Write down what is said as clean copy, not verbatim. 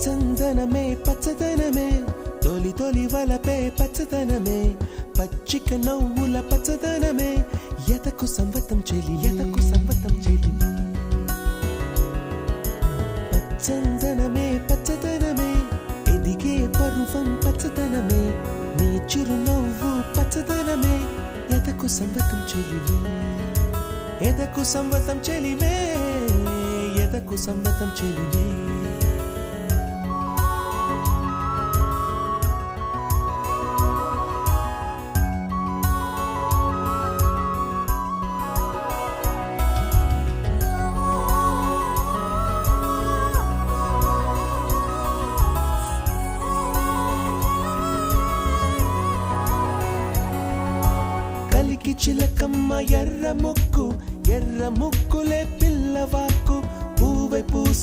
పచ్చందనమే పచ్చదనమే తొలి తొలి వలపే పచ్చదనమే పచ్చిక నవ్వుల పచ్చదనమే ఎదకు సంవతం చెలి ఎదకు సంవతం చెలి పచ్చందనమే పచ్చదనమే ఎదిగే పరువం పచ్చదనమే నీ చిరునవ్వు పచ్చదనమే ఎదకు సంవతం చెలివే ఎదకు సంవతం చెలివే ఎదకు సంవతం చెలివే కలికి చిలకమ్మ ఎర్ర ముక్కులే పిల్లవాకు పూవై పూసి